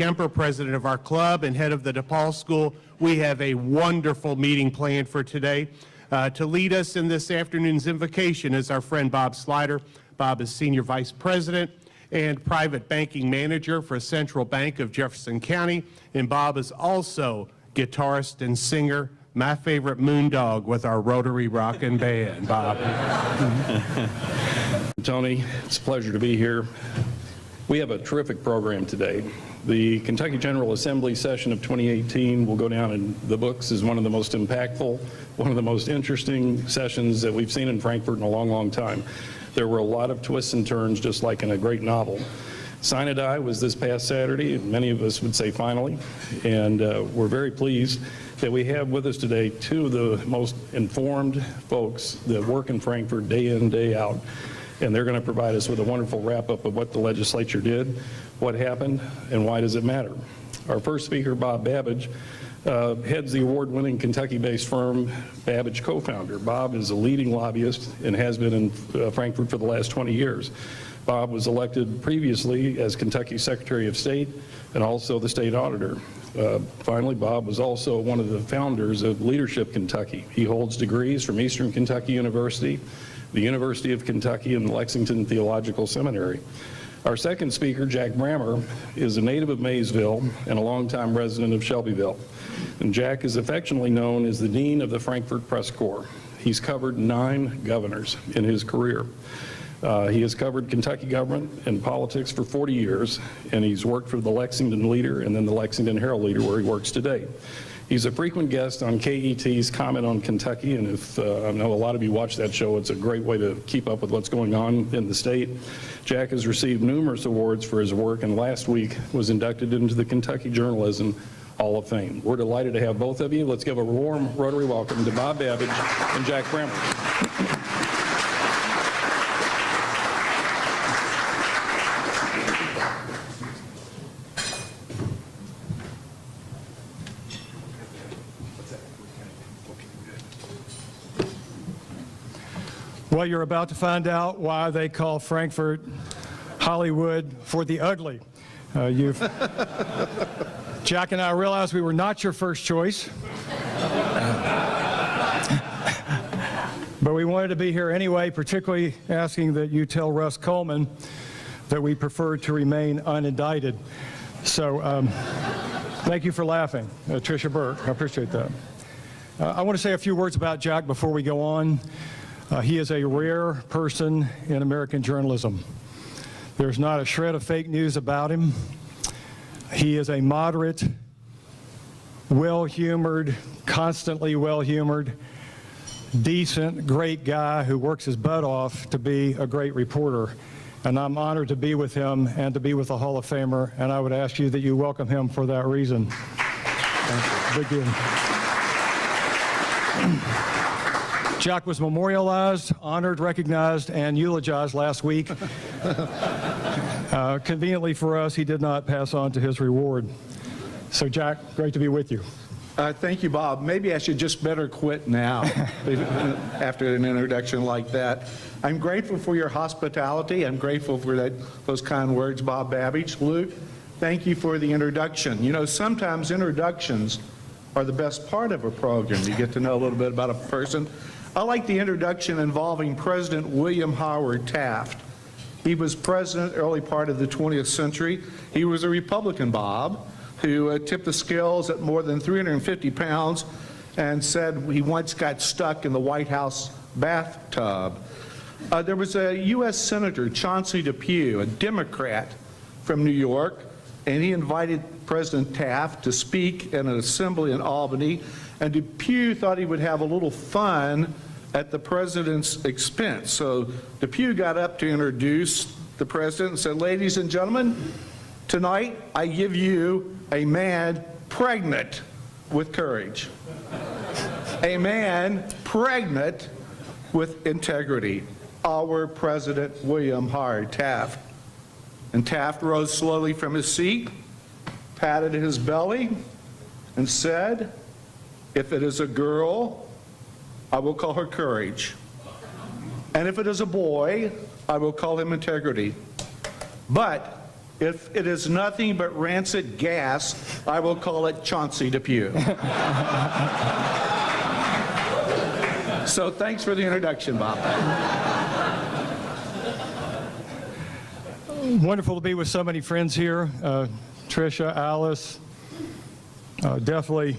Kemper, president of our club and head of the DePaul School. We have a wonderful meeting planned for today. To lead us in this afternoon's invocation is our friend Bob Slider. Bob is Senior Vice President and Private Banking Manager for Central Bank of Jefferson County. And Bob is also guitarist and singer, my favorite moondog with our Rotary Rockin' Band. Bob. Tony, it's a pleasure to be here. We have a terrific program today. The Kentucky General Assembly session of 2018 will go down in the books as one of the most impactful, one of the most interesting sessions that we've seen in Frankfort in a long, long time. There were a lot of twists and turns, just like in a great novel. Sine Die was this past Saturday, and many of us would say finally, and we're very pleased that we have with us today two of the most informed folks that work in Frankfort day in, day out, and they're going to provide us with a wonderful wrap-up of what the legislature did, what happened, and why does it matter. Our first speaker, Bob Babbage, heads the award-winning Kentucky-based firm Babbage co-founder. Bob is a leading lobbyist and has been in Frankfort for the last 20 years. Bob was elected previously as Kentucky's Secretary of State and also the state auditor. Finally, Bob was also one of the founders of Leadership Kentucky. He holds degrees from Eastern Kentucky University, the University of Kentucky, and Lexington Theological Seminary. Our second speaker, Jack Brammer, is a native of Maysville and a longtime resident of Shelbyville. And Jack is affectionately known as the Dean of the Frankfort Press Corps. He's covered 9 governors in his career. He has covered Kentucky government and politics for 40 years, and he's worked for the Lexington Leader and then the Lexington Herald-Leader, where he works today. He's a frequent guest on KET's Comment on Kentucky, and if I know a lot of you watch that show, it's a great way to keep up with what's going on in the state. Jack has received numerous awards for his work, and last week was inducted into the Kentucky Journalism Hall of Fame. We're delighted to have both of you. Let's give a warm Rotary welcome to Bob Babbage and Jack Brammer. Well, you're about to find out why they call Frankfort Hollywood for the ugly. Jack and I realized we were not your first choice, but we wanted to be here anyway, particularly asking that you tell Russ Coleman that we prefer to remain unindicted. So thank you for laughing, Tricia Burke. I appreciate that. I want to say a few words about Jack before we go on. He is a rare person in American journalism. There's not a shred of fake news about him. He is a moderate, well-humored, constantly well-humored, decent, great guy who works his butt off to be a great reporter. And I'm honored to be with him and to be with a Hall of Famer, and I would ask you that you welcome him for that reason. Thank you. Big deal. Jack was memorialized, honored, recognized, and eulogized last week. Conveniently for us, he did not pass on to his reward. So Jack, great to be with you. Thank you, Bob. Maybe I should just better quit now after an introduction like that. I'm grateful for your hospitality. I'm grateful for those kind words, Bob Babbage. Luke, thank you for the introduction. You know, sometimes introductions are the best part of a program. You get to know a little bit about a person. I like the introduction involving President William Howard Taft. He was president early part of the 20th century. He was a Republican, Bob, who tipped the scales at more than 350 pounds and said he once got stuck in the White House bathtub. There was a U.S. Senator, Chauncey Depew, a Democrat from New York, and he invited President Taft to speak in an assembly in Albany, and Depew thought he would have a little fun at the president's expense. So Depew got up to introduce the president and said, "Ladies and gentlemen, tonight I give you a man pregnant with courage, a man pregnant with integrity, our President William Howard Taft." And Taft rose slowly from his seat, patted his belly, and said, "If it is a girl, I will call her courage. And if it is a boy, I will call him integrity. But If it is nothing but rancid gas, I will call it Chauncey Depew. So thanks for the introduction, Bob. Wonderful to be with so many friends here. Tricia, Alice, definitely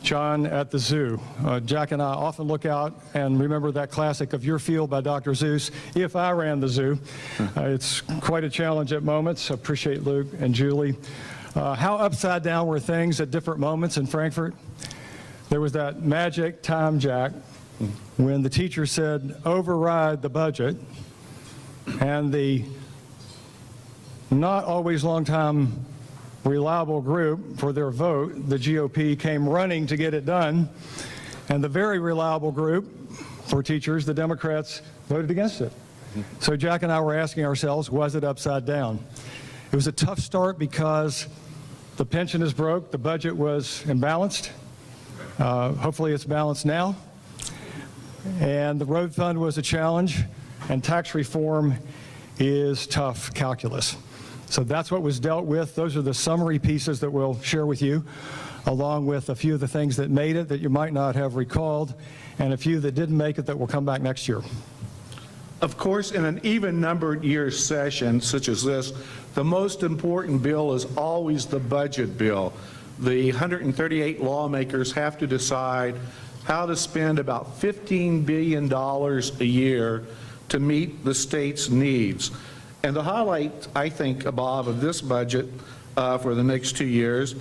John at the zoo. Jack and I often look out and remember that classic of Your Field by Dr. Seuss, If I Ran the Zoo. It's quite a challenge at moments. I appreciate Luke and Julie. How upside down were things at different moments in Frankfurt? There was that magic time, Jack, when the teacher said, override the budget, and the not always long-time reliable group for their vote, the GOP, came running to get it done, and the very reliable group for teachers, the Democrats, voted against it. So Jack and I were asking ourselves, was it upside down? It was a tough start because the pension is broke, the budget was imbalanced. Hopefully it's balanced now. And the road fund was a challenge, and tax reform is tough calculus. So that's what was dealt with. Those are the summary pieces that we'll share with you, along with a few of the things that made it that you might not have recalled, and a few that didn't make it that will come back next year. Of course, in an even-numbered year session such as this, the most important bill is always the budget bill. The 138 lawmakers have to decide how to spend about $15 billion a year to meet the state's needs. And the highlight, I think, Bob, of this budget for the next 2 years,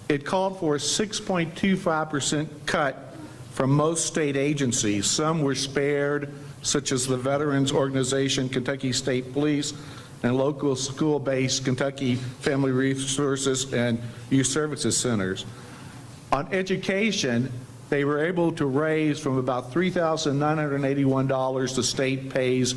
it called for a 6.25% cut from most state agencies. Some were spared, such as the Veterans Organization, Kentucky State Police, and local school-based Kentucky Family Resources and Youth Services Centers. On education, they were able to raise from about $3,981 the state pays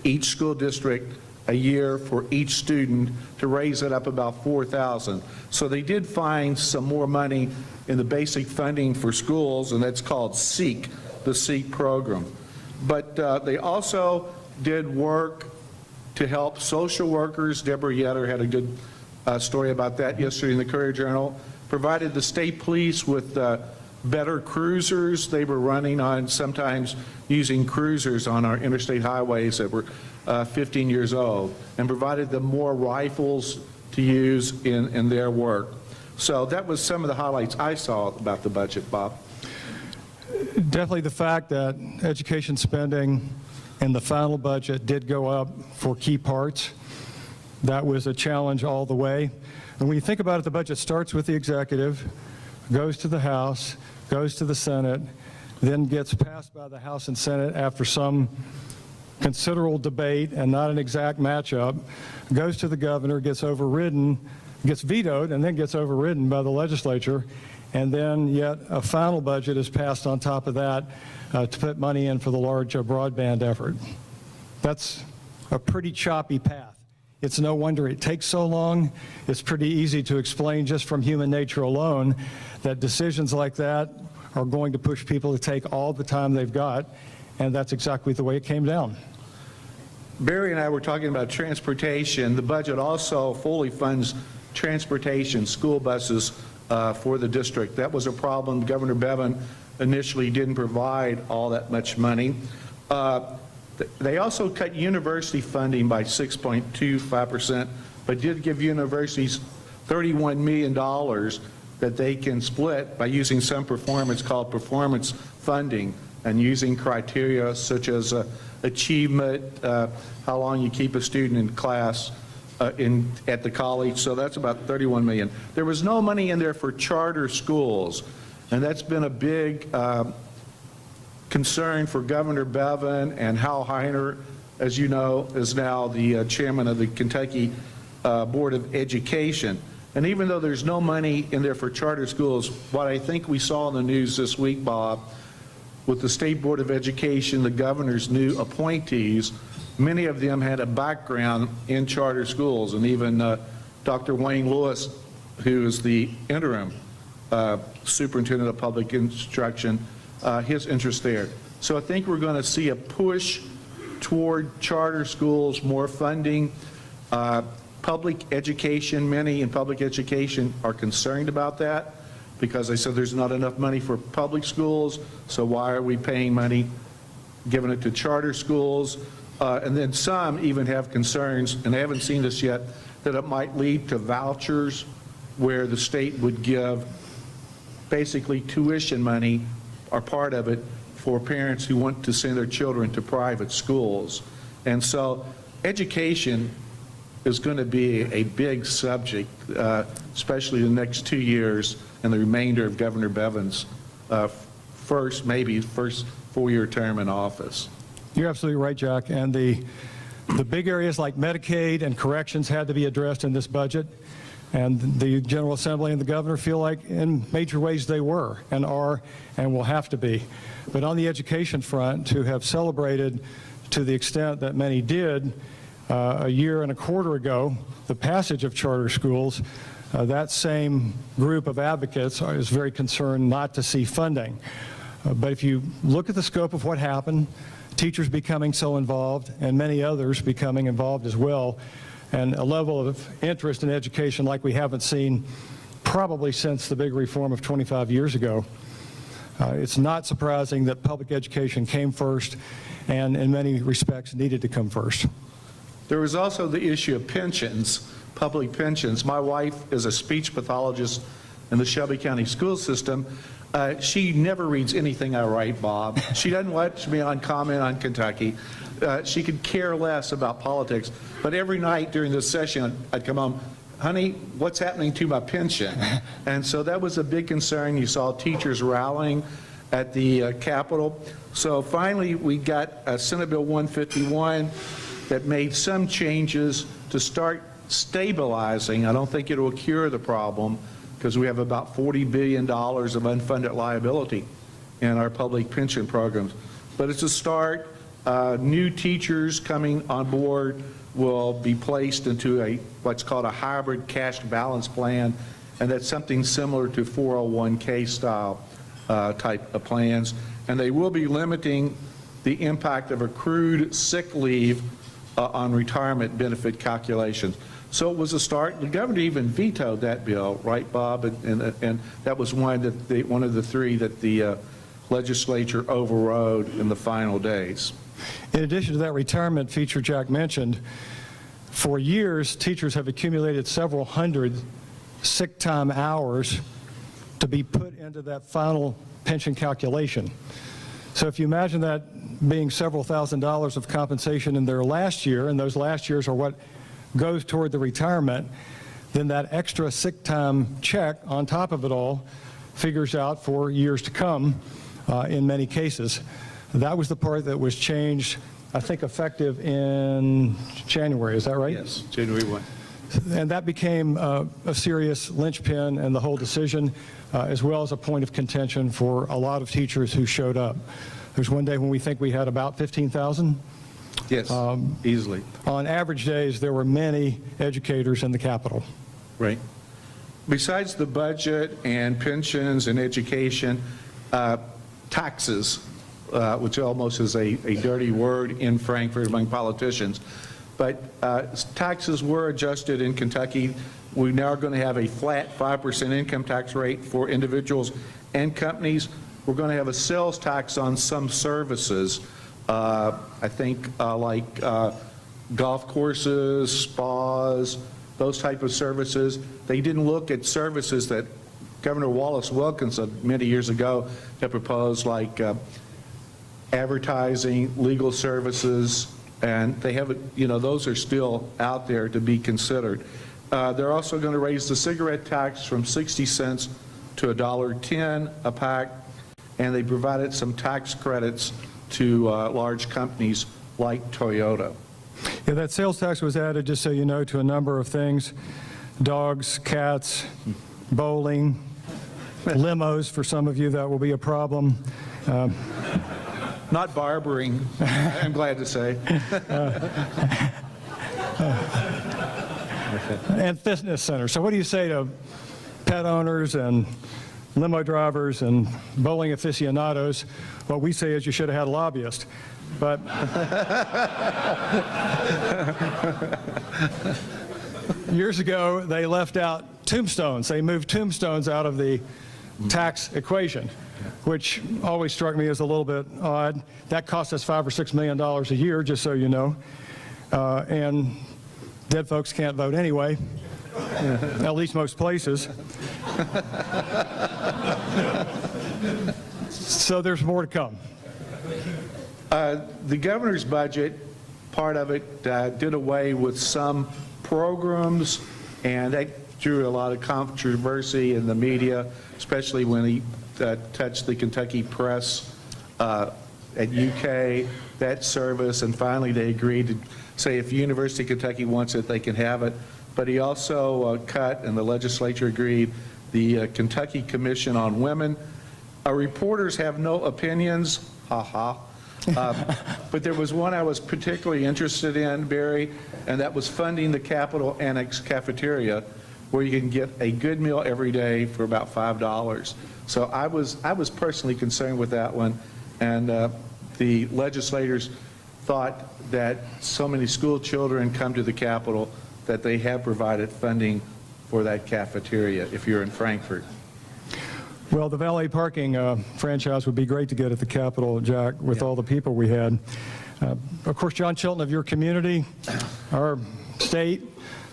each school district a year for each student to raise it up about $4,000. So they did find some more money in the basic funding for schools, and that's called SEEK, the SEEK program. But they also did work to help social workers. Deborah Yetter had a good story about that yesterday in the Courier-Journal. Provided the state police with better cruisers. They were running on, sometimes using cruisers on our interstate highways that were 15 years old, and provided them more rifles to use in their work. So that was some of the highlights I saw about the budget, Bob. Definitely the fact that education spending in the final budget did go up for key parts. That was a challenge all the way. And when you think about it, the budget starts with the executive, goes to the House, goes to the Senate, then gets passed by the House and Senate after some considerable debate and not an exact matchup, goes to the governor, gets overridden, gets vetoed, and then gets overridden by the legislature, and then yet a final budget is passed on top of that to put money in for the large broadband effort. That's a pretty choppy path. It's no wonder it takes so long. It's pretty easy to explain just from human nature alone that decisions like that are going to push people to take all the time they've got, and that's exactly the way it came down. Barry and I were talking about transportation. The budget also fully funds transportation, school buses for the district. That was a problem. Governor Bevin initially didn't provide all that much money. They also cut university funding by 6.25%, but did give universities $31 million that they can split by using some performance called performance funding and using criteria such as achievement, how long you keep a student in class at the college. So that's about $31 million. There was no money in there for charter schools, and that's been a big concern for Governor Bevin, and Hal Heiner, as you know, is now the chairman of the Kentucky Board of Education. And even though there's no money in there for charter schools, what I think we saw in the news this week, Bob, with the State Board of Education, the governor's new appointees, many of them had a background in charter schools, and even Dr. Wayne Lewis, who is the interim superintendent of public instruction, his interest there. So I think we're going to see a push toward charter schools, more funding. public education, many in public education are concerned about that because they said there's not enough money for public schools, so why are we paying money, giving it to charter schools? And then some even have concerns, and I haven't seen this yet, that it might lead to vouchers where the state would give basically tuition money or part of it for parents who want to send their children to private schools. And so education is going to be a big subject, especially the next 2 years and the remainder of Governor Bevin's first 4-year term in office. You're absolutely right, Jack. And the big areas like Medicaid and corrections had to be addressed in this budget. And the General Assembly and the governor feel like in major ways they were and are and will have to be. But on the education front, to have celebrated to the extent that many did a year and a quarter ago, the passage of charter schools, that same group of advocates is very concerned not to see funding. But if you look at the scope of what happened, teachers becoming so involved and many others becoming involved as well, and a level of interest in education like we haven't seen probably since the big reform of 25 years ago, it's not surprising that public education came first and in many respects needed to come first. There was also the issue of pensions, public pensions. My wife is a speech pathologist in the Shelby County school system. She never reads anything I write, Bob. She doesn't watch me on comment on Kentucky. She could care less about politics. But every night during the session, I'd come home, honey, what's happening to my pension? And so that was a big concern. You saw teachers rallying at the Capitol. So finally, we got Senate Bill 151 that made some changes to start stabilizing. I don't think it will cure the problem because we have about $40 billion of unfunded liability in our public pension programs. But it's a start. New teachers coming on board will be placed into what's called a hybrid cash balance plan, and that's something similar to 401k style type of plans. And they will be limiting the impact of accrued sick leave on retirement benefit calculations. So it was a start. The governor even vetoed that bill, right, Bob? And that was one of the three that the legislature overrode in the final days. In addition to that retirement feature Jack mentioned, for years, teachers have accumulated several hundred sick time hours to be put into that final pension calculation. So if you imagine that being several $1,000s of compensation in their last year, and those last years are what goes toward the retirement, then that extra sick time check on top of it all figures out for years to come in many cases. That was the part that was changed, I think, effective in January. Is that right? Yes, January 1. And that became a serious linchpin in the whole decision, as well as a point of contention for a lot of teachers who showed up. There's one day when we think we had about 15,000. Yes, easily. On average days, there were many educators in the Capitol. Right. Besides the budget and pensions and education, taxes, which almost is a dirty word in Frankfort among politicians, but taxes were adjusted in Kentucky. We're now going to have a flat 5% income tax rate for individuals and companies. We're going to have a sales tax on some services. I think like golf courses, spas, those type of services. They didn't look at services that Governor Wallace Wilkinson many years ago had proposed, like advertising, legal services, and they haven't, those are still out there to be considered. They're also going to raise the cigarette tax from 60 cents to $1.10 a pack, and they provided some tax credits to large companies like Toyota. Yeah, that sales tax was added, just so you know, to a number of things: dogs, cats, bowling, limos. For some of you, that will be a problem. Not barbering, I'm glad to say. And fitness centers. So what do you say to pet owners and limo drivers and bowling aficionados? What we say is you should have had a lobbyist. But years ago, they left out tombstones. They moved tombstones out of the tax equation, which always struck me as a little bit odd. That cost us $5 or $6 million a year, just so you know. And dead folks can't vote anyway, at least most places. So there's more to come. The governor's budget, part of it did away with some programs, and that drew a lot of controversy in the media, especially when he touched the Kentucky Press at UK, that service, and finally they agreed to say if University of Kentucky wants it, they can have it. But he also cut, and the legislature agreed, the Kentucky Commission on Women. Reporters have no opinions, ha-ha. But there was one I was particularly interested in, Barry, and that was funding the Capitol Annex cafeteria, where you can get a good meal every day for about $5. So I was personally concerned with that one, and the legislators thought that so many school children come to the Capitol that they have provided funding for that cafeteria if you're in Frankfort. Well, the valet parking franchise would be great to get at the Capitol, Jack, with all the people we had. Of course, John Chilton of your community, our state,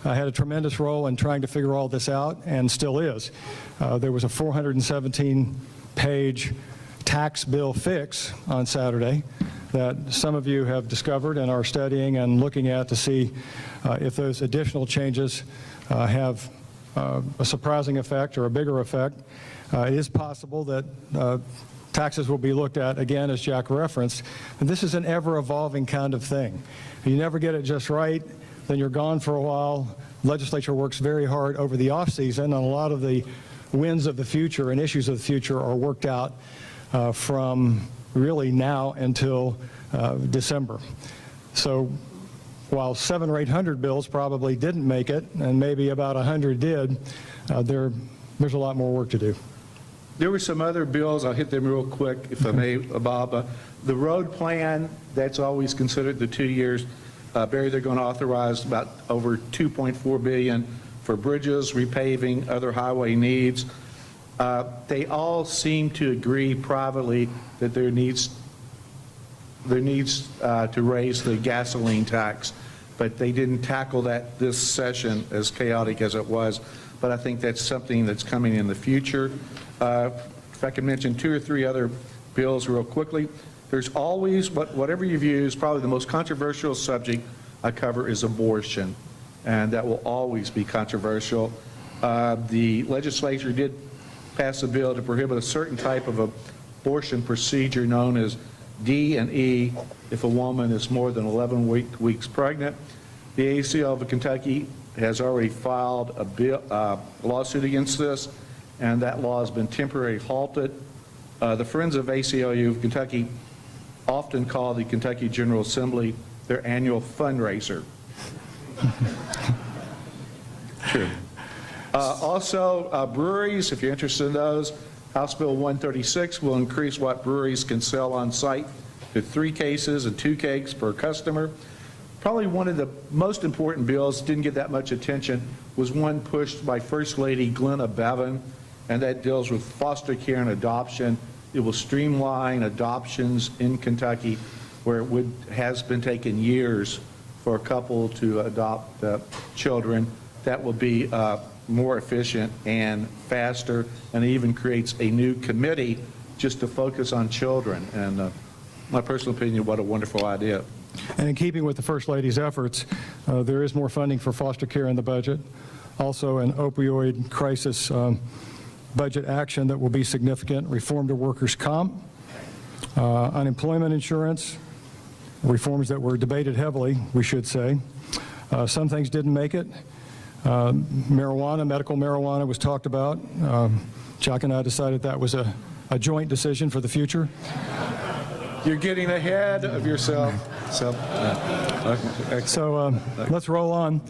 had a tremendous role in trying to figure all this out, and still is. There was a 417-page tax bill fix on Saturday that some of you have discovered and are studying and looking at to see if those additional changes have a surprising effect or a bigger effect. It is possible that taxes will be looked at again, as Jack referenced. And this is an ever-evolving kind of thing. If you never get it just right, then you're gone for a while. Legislature works very hard over the off-season, and a lot of the winds of the future and issues of the future are worked out from really now until December. So while 700 or 800 bills probably didn't make it, and maybe about 100 did, there's a lot more work to do. There were some other bills, I'll hit them real quick if I may, Bob. The road plan, that's always considered the 2 years. Barry, they're going to authorize about over $2.4 billion for bridges, repaving, other highway needs. They all seem to agree privately that there needs to raise the gasoline tax, but they didn't tackle that this session, as chaotic as it was. But I think that's something that's coming in the future. If I can mention 2 or 3 other bills real quickly. There's always, whatever you view, is probably the most controversial subject I cover is abortion, and that will always be controversial. The legislature did pass a bill to prohibit a certain type of abortion procedure known as D&E if a woman is more than 11 weeks pregnant. The ACLU of Kentucky has already filed a lawsuit against this, and that law has been temporarily halted. The Friends of ACLU of Kentucky often call the Kentucky General Assembly their annual fundraiser. True. Also, breweries, if you're interested in those, House Bill 136 will increase what breweries can sell on site to 3 cases and 2 kegs per customer. Probably one of the most important bills, didn't get that much attention, was one pushed by First Lady Glenna Bevan, and that deals with foster care and adoption. It will streamline adoptions in Kentucky, where it has been taking years for a couple to adopt children. That will be more efficient and faster, and it even creates a new committee just to focus on children. And my personal opinion, what a wonderful idea. And in keeping with the First Lady's efforts, there is more funding for foster care in the budget. Also an opioid crisis budget action that will be significant, reform to workers' comp, unemployment insurance, reforms that were debated heavily, we should say. Some things didn't make it. Marijuana, medical marijuana was talked about. Chuck and I decided that was a joint decision for the future. You're getting ahead of yourself. So let's roll on.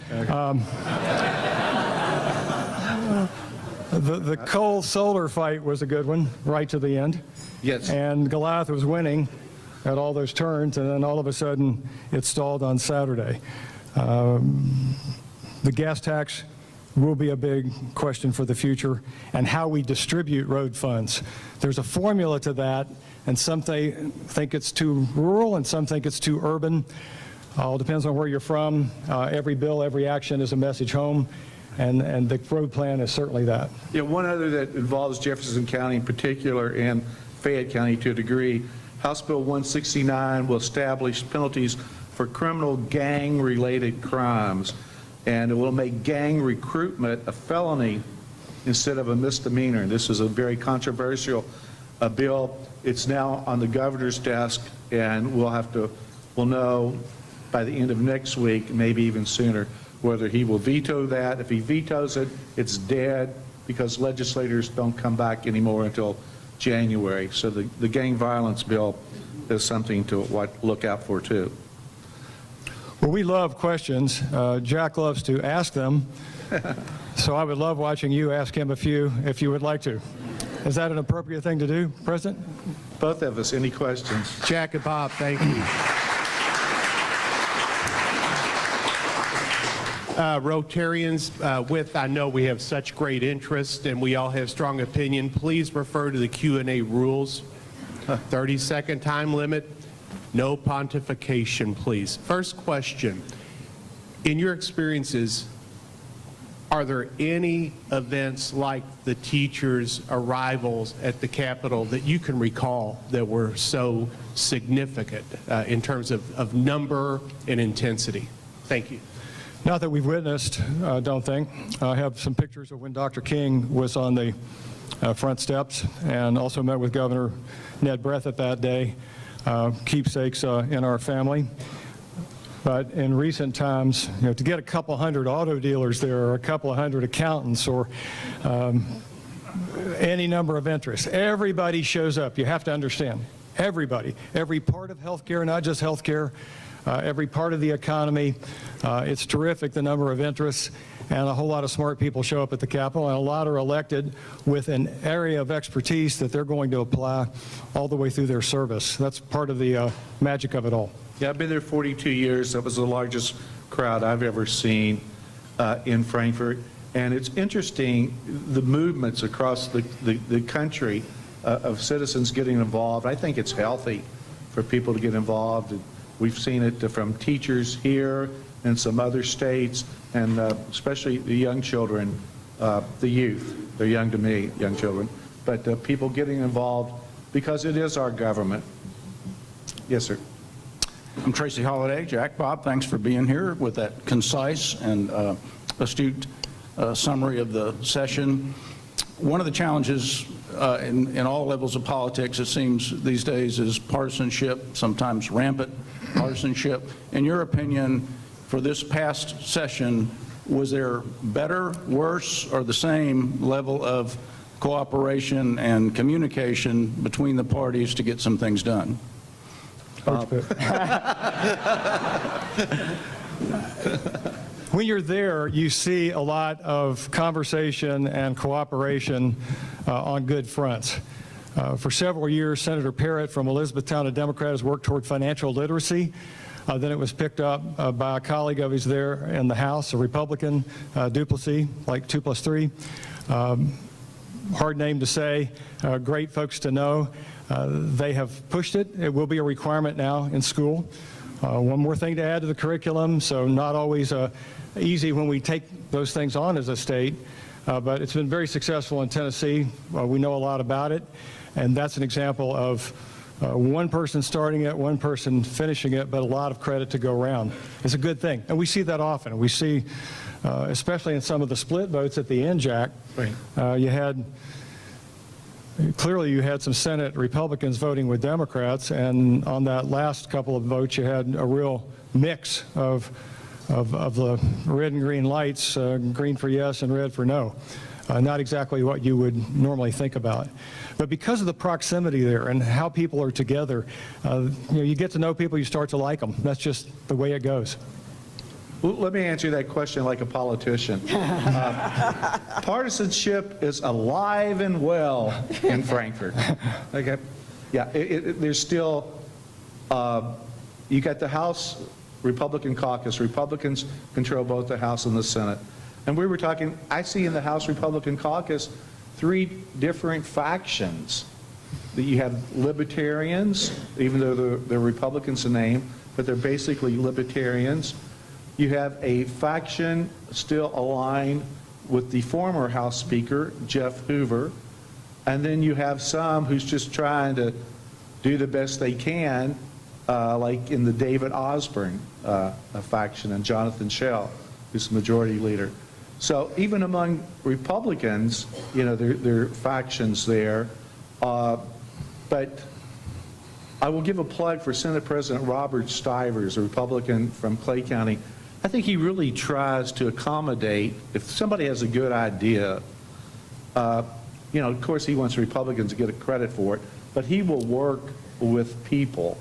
The coal-solar fight was a good one, right to the end. Yes. And Goliath was winning at all those turns, and then all of a sudden it stalled on Saturday. The gas tax will be a big question for the future, and how we distribute road funds. There's a formula to that, and some think it's too rural and some think it's too urban. All depends on where you're from. Every bill, every action is a message home, and the road plan is certainly that. Yeah, one other that involves Jefferson County in particular and Fayette County to a degree. House Bill 169 will establish penalties for criminal gang-related crimes, and it will make gang recruitment a felony instead of a misdemeanor. This is a very controversial bill. It's now on the governor's desk, and we'll know by the end of next week, maybe even sooner, whether he will veto that. If he vetoes it, it's dead, because legislators don't come back anymore until January. So the gang violence bill is something to look out for, too. Well, we love questions. Jack loves to ask them, so I would love watching you ask him a few if you would like to. Is that an appropriate thing to do, President? Both of us, any questions? Jack and Bob, thank you. Rotarians, I know we have such great interest and we all have strong opinion, please refer to the Q&A rules. 30-second time limit. No pontification, please. First question. In your experiences, are there any events like the teachers' arrivals at the Capitol that you can recall that were so significant in terms of number and intensity? Thank you. Not that we've witnessed, don't think. I have some pictures of when Dr. King was on the front steps, and also met with Governor Ned Breathitt that day. Keepsakes in our family. But in recent times, to get a couple hundred auto dealers there, or a couple of hundred accountants, or any number of interests, everybody shows up. You have to understand, everybody, every part of healthcare, not just healthcare, every part of the economy. It's terrific, the number of interests, and a whole lot of smart people show up at the Capitol, and a lot are elected with an area of expertise that they're going to apply all the way through their service. That's part of the magic of it all. Yeah, I've been there 42 years. That was the largest crowd I've ever seen in Frankfurt. And it's interesting, the movements across the country of citizens getting involved. I think it's healthy for people to get involved. We've seen it from teachers here and some other states, and especially the young children, the youth. They're young to me, young children. But people getting involved because it is our government. Yes, sir. I'm Tracy Holliday. Jack, Bob, thanks for being here with that concise and astute summary of the session. One of the challenges in all levels of politics, it seems these days, is partisanship, sometimes rampant partisanship. In your opinion, for this past session, was there better, worse, or the same level of cooperation and communication between the parties to get some things done? When you're there, you see a lot of conversation and cooperation on good fronts. For several years, Senator Parrott from Elizabethtown, a Democrat, has worked toward financial literacy. Then it was picked up by a colleague of his there in the House, a Republican, Duplessis, like 2 + 3. Hard name to say, great folks to know. They have pushed it. It will be a requirement now in school. One more thing to add to the curriculum, so not always easy when we take those things on as a state, but it's been very successful in Tennessee. We know a lot about it, and that's an example of one person starting it, one person finishing it, but a lot of credit to go around. It's a good thing, and we see that often. We see, especially in some of the split votes at the end, Jack, right. Clearly you had some Senate Republicans voting with Democrats, and on that last couple of votes you had a real mix of the red and green lights, green for yes and red for no. Not exactly what you would normally think about. But because of the proximity there and how people are together, you get to know people, you start to like them. That's just the way it goes. Well, let me answer that question like a politician. Partisanship is alive and well in Frankfurt. Okay? Yeah, there's still, you got the House Republican caucus. Republicans control both the House and the Senate. And we were talking, I see in the House Republican caucus 3 different factions. That you have libertarians, even though they're Republicans in name, but they're basically libertarians. You have a faction still aligned with the former House Speaker, Jeff Hoover, and then you have some who's just trying to do the best they can, like in the David Osborne faction, and Jonathan Schell, who's the majority leader. So even among Republicans, you know, there are factions there. But I will give a plug for Senate President Robert Stivers, a Republican from Clay County. I think he really tries to accommodate, if somebody has a good idea, you know, of course he wants Republicans to get a credit for it, but he will work with people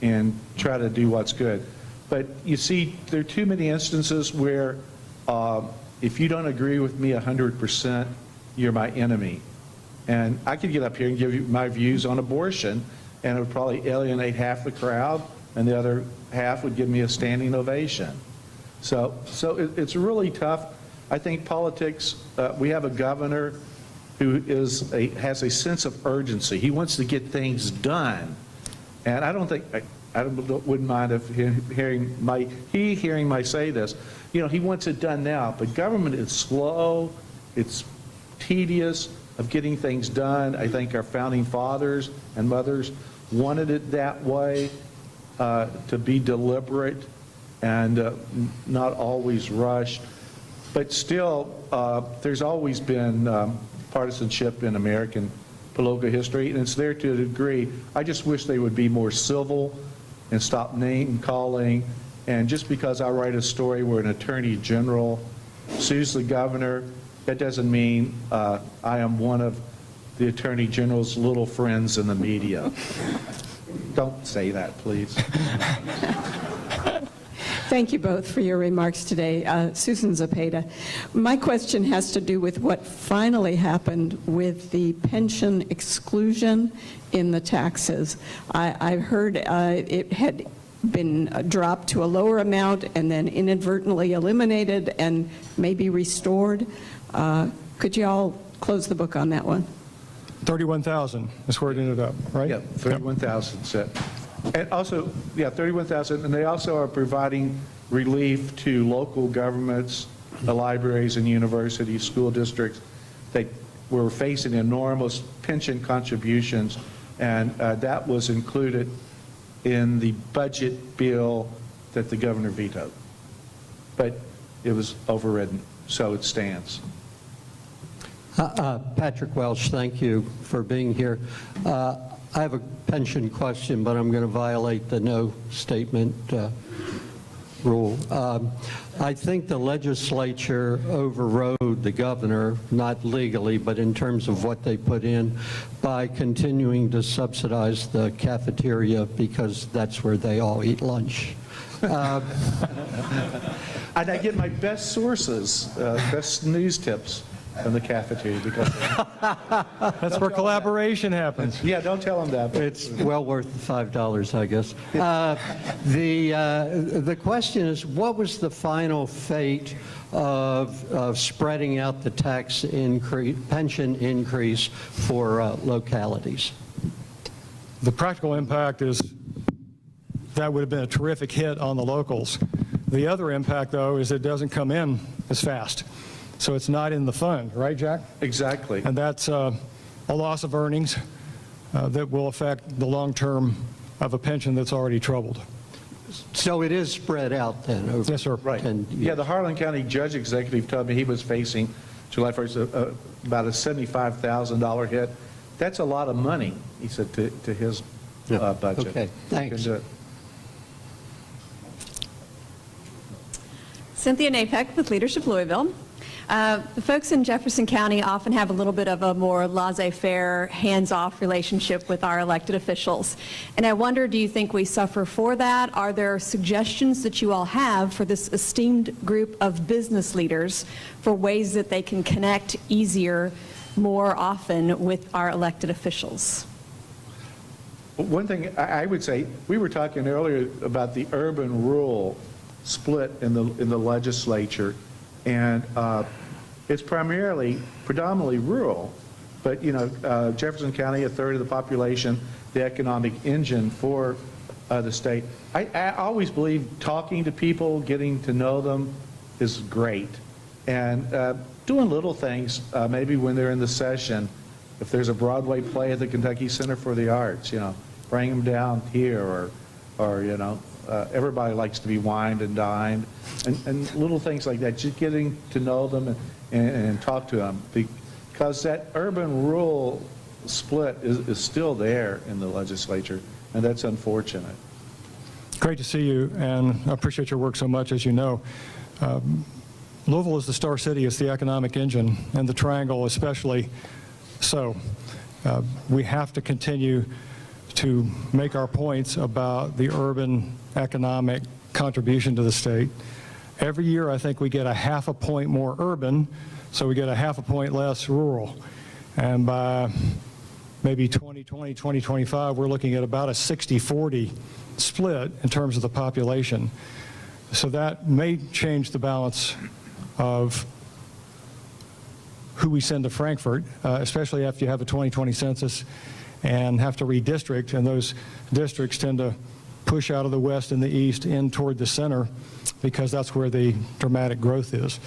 and try to do what's good. But you see, there are too many instances where if you don't agree with me 100%, you're my enemy. And I could get up here and give you my views on abortion, and it would probably alienate half the crowd, and the other half would give me a standing ovation. So it's really tough. I think politics, we have a governor who has a sense of urgency. He wants to get things done. And I don't think, I wouldn't mind if hearing my say this. You know, he wants it done now, but government is slow, it's tedious of getting things done. I think our founding fathers and mothers wanted it that way, to be deliberate and not always rushed. But still, there's always been partisanship in American political history, and it's there to a degree. I just wish they would be more civil and stop name calling. And just because I write a story where an attorney general sues the governor, that doesn't mean I am one of the attorney general's little friends in the media. Don't say that, please. Thank you both for your remarks today. Susan Zepeda. My question has to do with what finally happened with the pension exclusion in the taxes. I've heard it had been dropped to a lower amount and then inadvertently eliminated and maybe restored. Could you all close the book on that one? 31,000 is where it ended up, right? Yeah, 31,000 set. And also, yeah, 31,000, and they also are providing relief to local governments, the libraries and universities, school districts that were facing enormous pension contributions, and that was included in the budget bill that the governor vetoed. But it was overridden, so it stands. Patrick Welsh, thank you for being here. I have a pension question, but I'm going to violate the no statement rule. I think the legislature overrode the governor, not legally, but in terms of what they put in, by continuing to subsidize the cafeteria because that's where they all eat lunch. And I get my best sources, best news tips from the cafeteria because That's where collaboration happens. yeah, don't tell them that. It's well worth the $5, I guess. The question is, what was the final fate of spreading out the tax increase, pension increase for localities? The practical impact is that would have been a terrific hit on the locals. The other impact, though, is it doesn't come in as fast. So it's not in the fund, right, Jack? Exactly. And that's a loss of earnings that will affect the long term of a pension that's already troubled. So it is spread out then over Yes, sir. Right. 10 years. Yeah, the Harlan County Judge Executive told me he was facing July 1st about a $75,000 hit. That's a lot of money, he said, to his budget. Okay, thanks. Cynthia Napek with Leadership Louisville. The folks in Jefferson County often have a little bit of a more laissez-faire, hands-off relationship with our elected officials. And I wonder, do you think we suffer for that? Are there suggestions that you all have for this esteemed group of business leaders for ways that they can connect easier, more often with our elected officials? One thing I would say, we were talking earlier about the urban-rural split in the legislature, and it's predominantly rural, but, you know, Jefferson County, a third of the population, the economic engine for the state. I always believe talking to people, getting to know them is great, and doing little things, maybe when they're in the session, if there's a Broadway play at the Kentucky Center for the Arts, you know, bring them down here, or you know, everybody likes to be wined and dined, and little things like that, just getting to know them and talk to them, because that urban-rural split is still there in the legislature, and that's unfortunate. Great to see you, and I appreciate your work so much, as you know. Louisville is the star city, it's the economic engine, and the Triangle especially so. We have to continue to make our points about the urban economic contribution to the state. Every year, I think we get a half a point more urban, so we get a half a point less rural. And by maybe 2020, 2025, we're looking at about a 60-40 split in terms of the population. So that may change the balance of who we send to Frankfurt, especially after you have a 2020 census and have to redistrict, and those districts tend to push out of the west and the east in toward the center because that's where the dramatic growth is.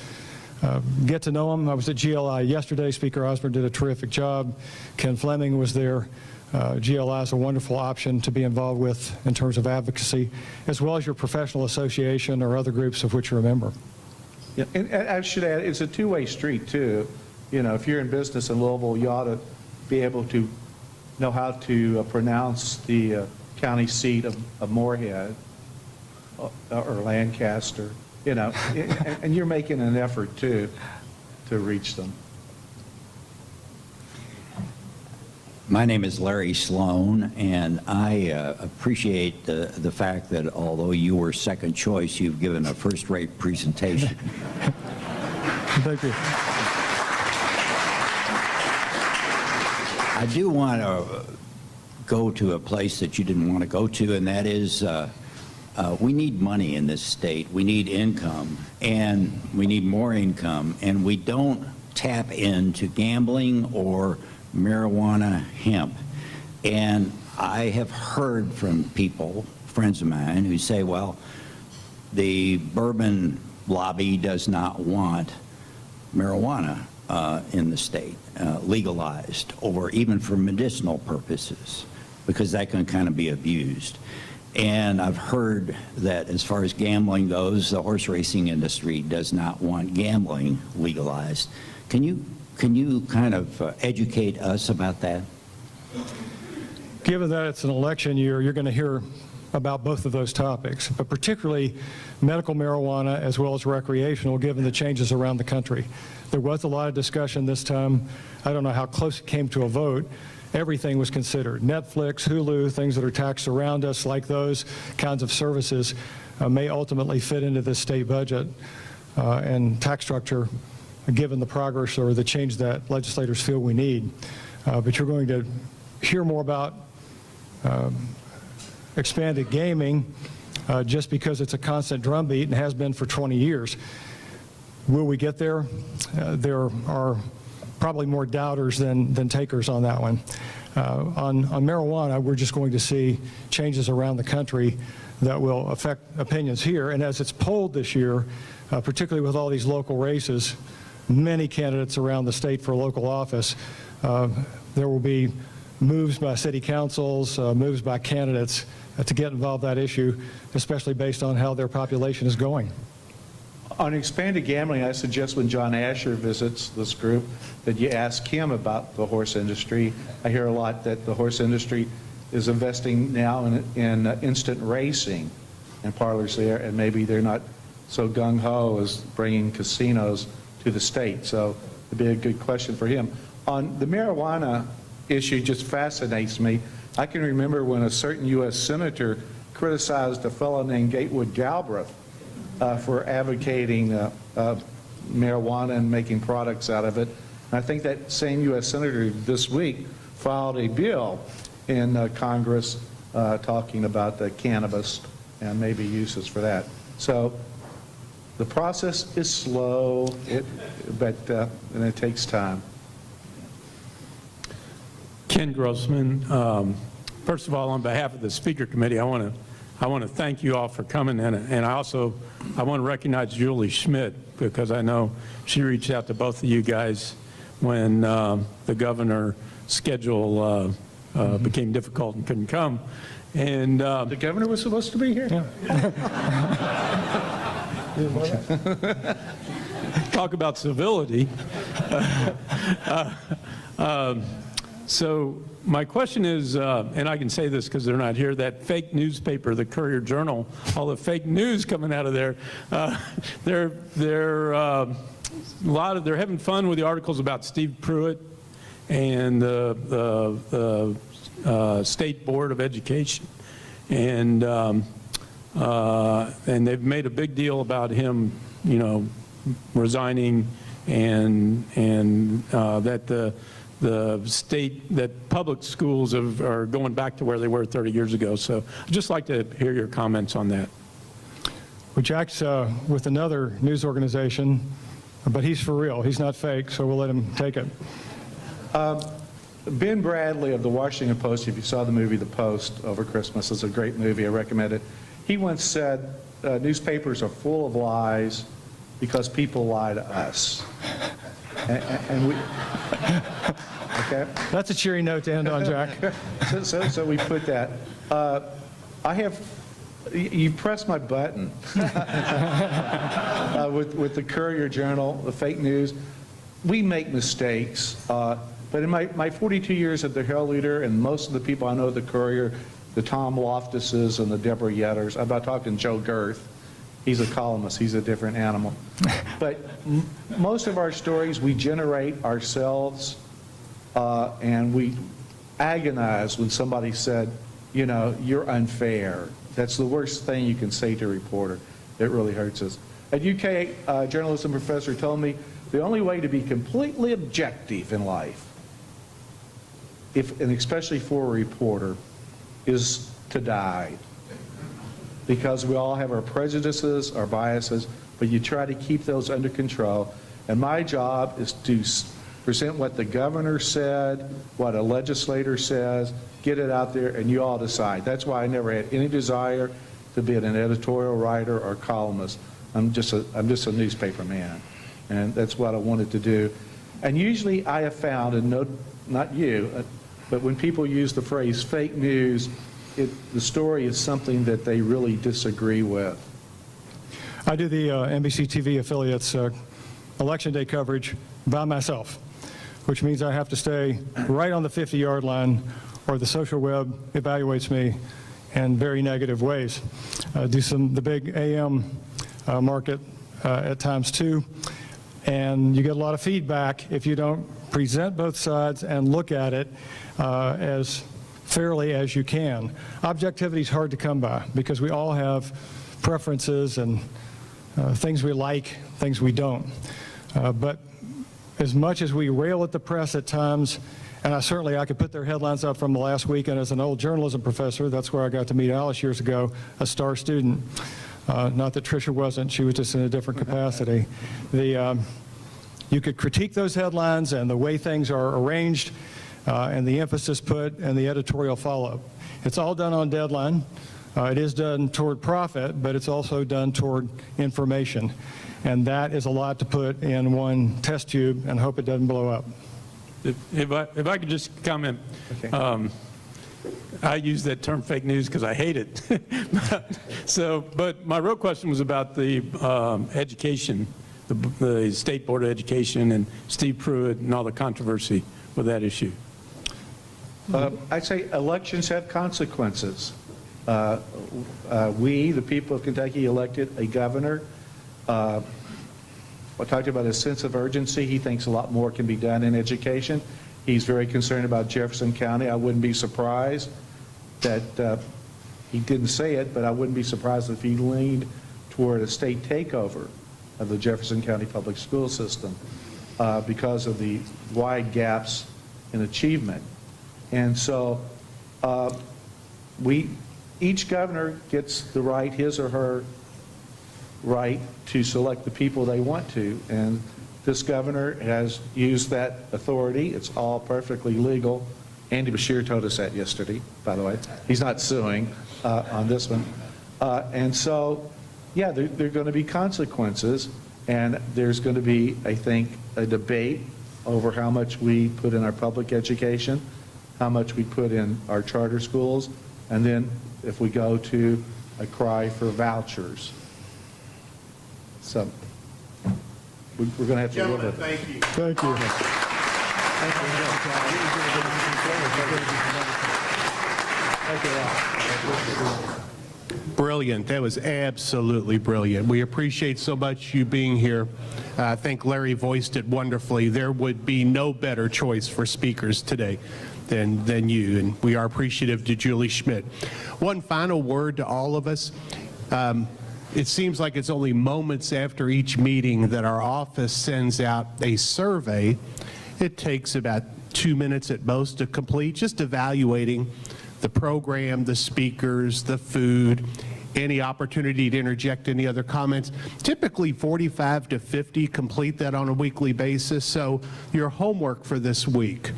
Get to know them. I was at GLI yesterday. Speaker Osborne did a terrific job. Ken Fleming was there. GLI is a wonderful option to be involved with in terms of advocacy, as well as your professional association or other groups of which you're a member. Yeah, and I should add, it's a two-way street, too. You know, if you're in business in Louisville, you ought to be able to know how to pronounce the county seat of Moorhead or Lancaster, you know, and you're making an effort, too, to reach them. My name is Larry Sloan, and I appreciate the fact that although you were second choice, you've given a first-rate presentation. Thank you. I do want to go to a place that you didn't want to go to, and that is we need money in this state. We need income, and we need more income, and we don't tap into gambling or marijuana, hemp. And I have heard from people, friends of mine, who say, well, the bourbon lobby does not want marijuana in the state legalized, or even for medicinal purposes, because that can kind of be abused. And I've heard that as far as gambling goes, the horse racing industry does not want gambling legalized. Can you kind of educate us about that? Given that it's an election year, you're going to hear about both of those topics, but particularly medical marijuana as well as recreational, given the changes around the country. There was a lot of discussion this time. I don't know how close it came to a vote. Everything was considered. Netflix, Hulu, things that are taxed around us, like those kinds of services, may ultimately fit into the state budget and tax structure, given the progress or the change that legislators feel we need. But you're going to hear more about expanded gaming just because it's a constant drumbeat and has been for 20 years. Will we get there? There are probably more doubters than takers on that one. On marijuana, we're just going to see changes around the country that will affect opinions here. And as it's polled this year, particularly with all these local races, many candidates around the state for local office, there will be moves by city councils, moves by candidates to get involved in that issue, especially based on how their population is going. On expanded gambling, I suggest when John Asher visits this group that you ask him about the horse industry. I hear a lot that the horse industry is investing now in instant racing and parlors there, and maybe they're not so gung-ho as bringing casinos to the state. So it'd be a good question for him. On the marijuana issue, just fascinates me. I can remember when a certain U.S. senator criticized a fellow named Gatewood Galbraith for advocating marijuana and making products out of it. And I think that same U.S. senator this week filed a bill in Congress talking about the cannabis and maybe uses for that. So the process is slow, and it takes time. Ken Grossman. First of all, on behalf of the Speaker Committee, I want to thank you all for coming, and I want to recognize Julie Schmidt, because I know she reached out to both of you guys when the governor's schedule became difficult and couldn't come. And The governor was supposed to be here? talk about civility. So my question is, and I can say this because they're not here, that fake newspaper, the Courier-Journal, all the fake news coming out of there, they're having fun with the articles about Steve Pruitt and the State Board of Education, and they've made a big deal about him, resigning, and that that public schools are going back to where they were 30 years ago. So I'd just like to hear your comments on that. Well, Jack's with another news organization, but he's for real. He's not fake, so we'll let him take it. Ben Bradley of the Washington Post, if you saw the movie The Post over Christmas, it's a great movie, I recommend it. He once said, newspapers are full of lies because people lie to us. And we, okay? That's a cheery note to end on, Jack. So we put that. You pressed my button with the Courier-Journal, the fake news. We make mistakes, but in my 42 years at the Herald Leader, and most of the people I know at the Courier, the Tom Loftuses and the Deborah Yetters, I'm not talking Joe Girth. He's a columnist. He's a different animal. But most of our stories we generate ourselves, and we agonize when somebody said, you're unfair. That's the worst thing you can say to a reporter. It really hurts us. A UK journalism professor told me the only way to be completely objective in life, and especially for a reporter, is to die. Because we all have our prejudices, our biases, but you try to keep those under control. And my job is to present what the governor said, what a legislator says, get it out there, and you all decide. That's why I never had any desire to be an editorial writer or columnist. I'm just a newspaper man, and that's what I wanted to do. And usually I have found, and not you, but when people use the phrase fake news, the story is something that they really disagree with. I do the NBC TV affiliates election day coverage by myself, which means I have to stay right on the 50-yard line, or the social web evaluates me in very negative ways. Do the big AM market at times too, and you get a lot of feedback if you don't present both sides and look at it as fairly as you can. Objectivity is hard to come by because we all have preferences and things we like, things we don't. But as much as we rail at the press at times, and I could put their headlines up from the last week, and as an old journalism professor, that's where I got to meet Alice years ago, a star student. Not that Tricia wasn't, she was just in a different capacity. You could critique those headlines and the way things are arranged, and the emphasis put, and the editorial follow-up. It's all done on deadline. It is done toward profit, but it's also done toward information. And that is a lot to put in one test tube and hope it doesn't blow up. If I could just comment. Okay. I use that term fake news because I hate it. But my real question was about the education, the State Board of Education and Steve Pruitt and all the controversy with that issue. I'd say elections have consequences. We, the people of Kentucky, elected a governor. I talked about a sense of urgency. He thinks a lot more can be done in education. He's very concerned about Jefferson County. I wouldn't be surprised that he didn't say it, but I wouldn't be surprised if he leaned toward a state takeover of the Jefferson County public school system because of the wide gaps in achievement. And so each governor gets the right, his or her right, to select the people they want to. And this governor has used that authority. It's all perfectly legal. Andy Beshear told us that yesterday, by the way. He's not suing on this one. And so, yeah, there are going to be consequences, and there's going to be, I think, a debate over how much we put in our public education, how much we put in our charter schools, and then if we go to a cry for vouchers. So we're going to have to live with it. Thank you. Thank you. Brilliant. That was absolutely brilliant. We appreciate so much you being here. I think Larry voiced it wonderfully. There would be no better choice for speakers today than you, and we are appreciative to Julie Schmidt. One final word to all of us. It seems like it's only moments after each meeting that our office sends out a survey. It takes about 2 minutes at most to complete, just evaluating the program, the speakers, the food, any opportunity to interject any other comments. Typically 45 to 50 complete that on a weekly basis. So your homework for this week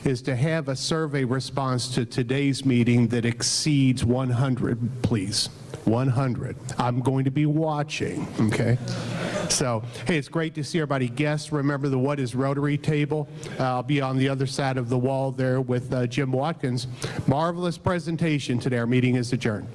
is to have a survey response to today's meeting that exceeds 100, please. 100. I'm going to be watching, okay? So, hey, it's great to see everybody. Guests, remember the What is Rotary table. I'll be on the other side of the wall there with Jim Watkins. Marvelous presentation today. Our meeting is adjourned.